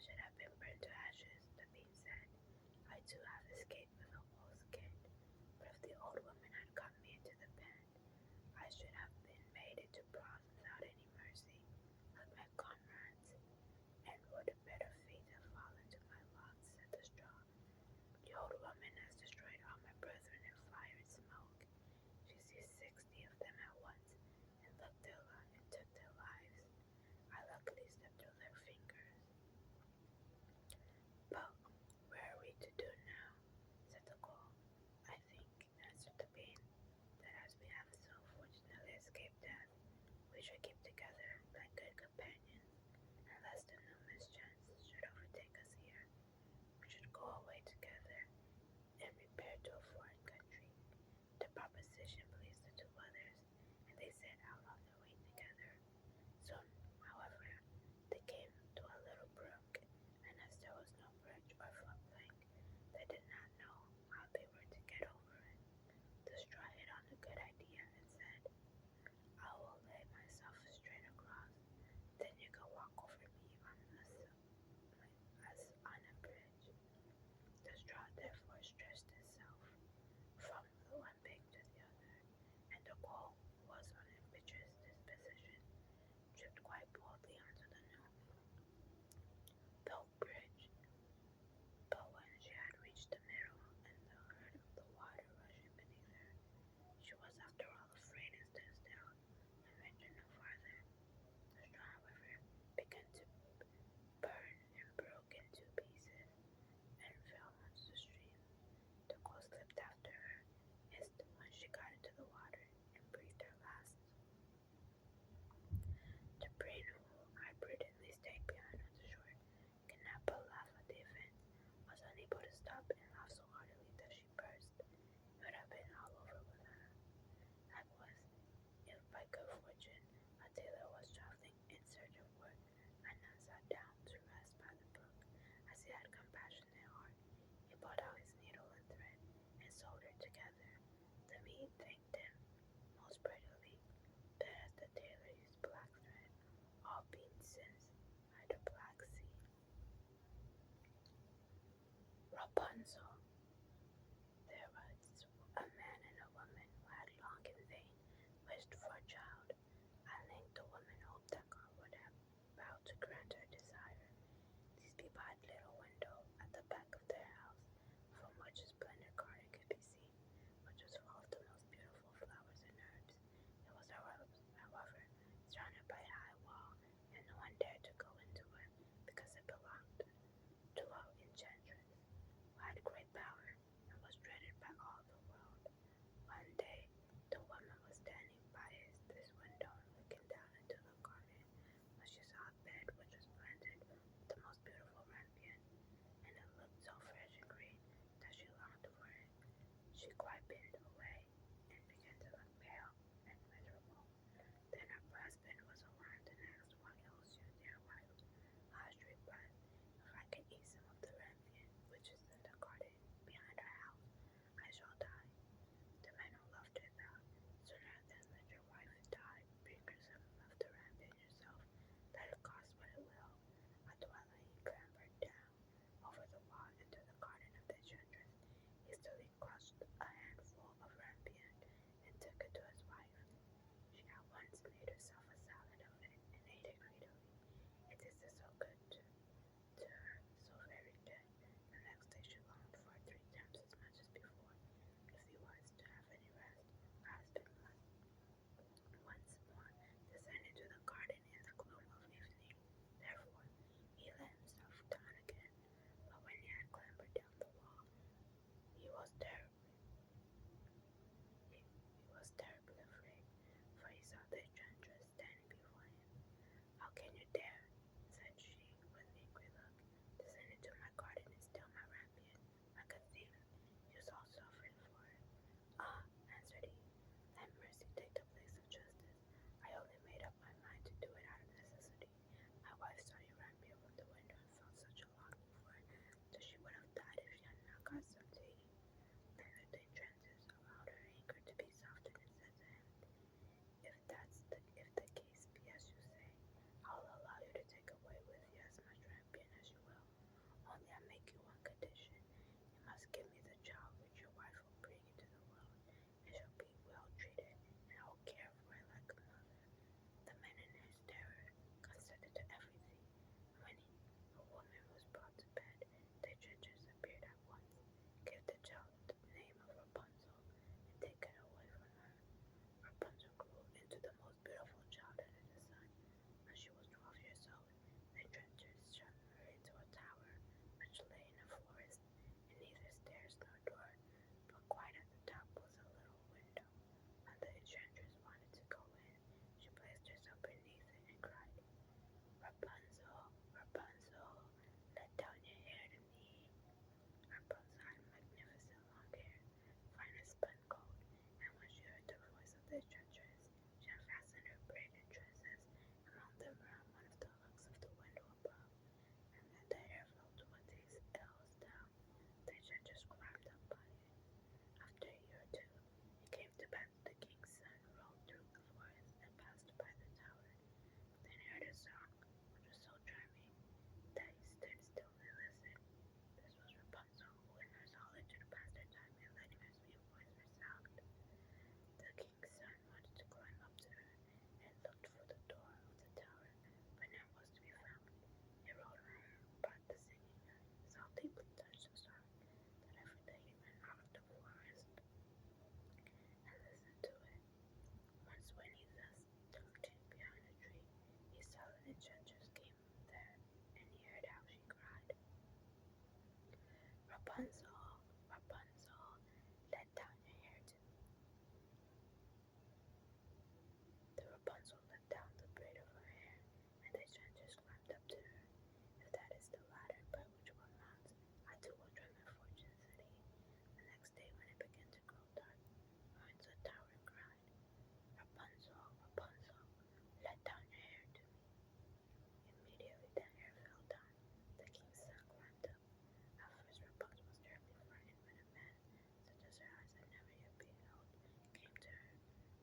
should have been burned to ashes, the bean said. I too have escaped with a whole skin, but if the old woman had got me into the pen, I should have been made into bronze without any mercy, like my comrades, and would a better fate have fallen to my lot, said the straw. The old woman has destroyed all my brethren in fire and smoke. She seized 60 of them at once, and took their lives. I luckily slipped through their fingers. But where are we to do now? Said the coal. I think, answered the bean, that as we have so fortunately escaped death, we should keep together like good companions, and lest a new mischance should overtake us here, we should go away together and repair to a foreign country. The proposition pleased the two others, and they set out on their way together. Soon, however, they came to a little brook, and as there was no bridge or floodplain, they did not know how they were to get over it. The straw hit on a good idea and said, I will lay myself straight across, then you can walk over me as on a bridge. The straw therefore stretched itself from the one bank to the other, and the coal was on impetuous disposition, tripped quite boldly onto the new built bridge. But when she had reached the middle and the herd of the water rushing beneath her, she was after all afraid and stood still, and ventured no farther. The straw, however, began to burn and broke in two pieces, and fell into the stream. The coal slipped after her, hissed when she got into the water, and breathed her last. The brain who I prudently stayed behind on the shore could not but laugh at the event, was unable to stop, and laughed so heartily that she burst. It would have been all over with her. Likewise, if by good fortune a tailor was travelling in search of work, and none sat down to rest by the brook, as he had compassionate heart, he pulled out his needle and thread, and sewed her together. The meat thanked him most prettily, but as the tailor used black thread, all being since by the Black Sea. Rapunzel. There was a man and a woman who had long in vain wished for a child. At length the woman hoped that God would have vowed to grant her desire. These people had a little window at the back of their house, from which a splendid garden could be seen, which was full of the most beautiful flowers and herbs. It was, however, surrounded by a high wall, and no one dared to go into it, because it belonged to an enchantress, who had great power, and was dreaded by all the world. One day, the woman was standing by this window, looking down into the garden, when she saw a bed which was planted with the most beautiful rampion, and it looked so fresh and green that she longed for it. She quite bent away, and began to look pale and miserable. Then her husband was alarmed, and asked what ails you, dear wife. Hush, replied, if I can eat some of the rampion which is in the garden behind our house, I shall die. The man who loved her thought, sooner than let your wife die, bring her some of the rampion yourself, let it cost what it will. At twilight he clambered down over the wall into the garden of the enchantress, hastily crushed a handful of rampion, and took it to his wife. She at once made herself a salad of it, and ate it greedily. It tasted so good to her, so very good. The next day she longed for 3 times as much as before. If he was to have any rest, her husband must once more descend into the garden in the gloom of evening. Therefore, he let himself down again, but when he had clambered down the wall, he was terribly afraid, for he saw the enchantress standing before him. How can you dare, said she, Rapunzel, Rapunzel, let down your hair to me. The Rapunzel let down the braid of her hair, and the enchantress climbed up to her. If that is the ladder by which one mounts, I too will try my fortune, said he. The next day, when it began to grow dark, Rapunzel towered and cried, Rapunzel, Rapunzel, let down your hair to me. Immediately the hair fell down. The king's son climbed up. At first Rapunzel was terribly frightened when a man, such as her eyes had never yet beheld, came to her.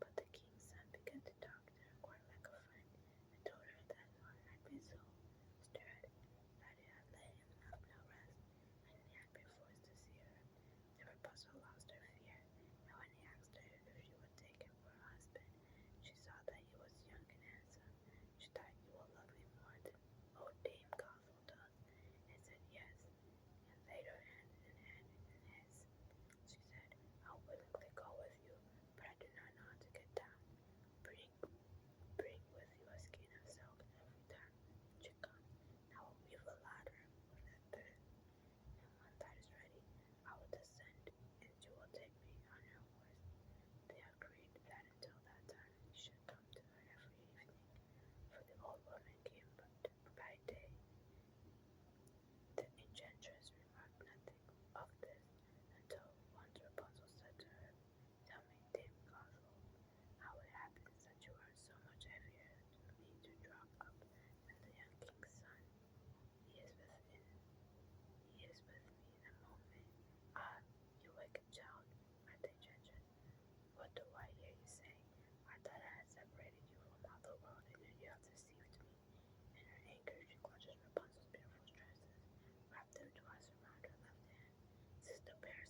But the king's son began to talk to her quite like a friend, and told her that her heart had been so stirred that it had let him have no rest, and he had been forced to see her. The Rapunzel lost her fear, and when he asked her if she would take him for a husband, she saw that he was young and handsome. She thought, you will love me more than old Dame Gothel does, and said yes, and laid her hand in his. She said, I'll willingly go with you, but I do not know how to get down. Bring, bring with you a skein of silk every time you come. I will weave a ladder with a thread, and when that is ready, I will descend, and you will take me on your horse. They agreed that until that time he should come to her every evening, for the old woman came by day. The enchantress remarked nothing of this until once Rapunzel said to her, Tell me, Dame Gothel, how it happens that you are so much heavier than me to draw up than the young king's son. He is with me in a moment. Ah, you wicked child, cried the enchantress. What do I hear you say? I thought I had separated you from all the world, and yet you have deceived me. In her anger, she clutches Rapunzel's beautiful tresses, wrapped them twice around her left hand, seized a pair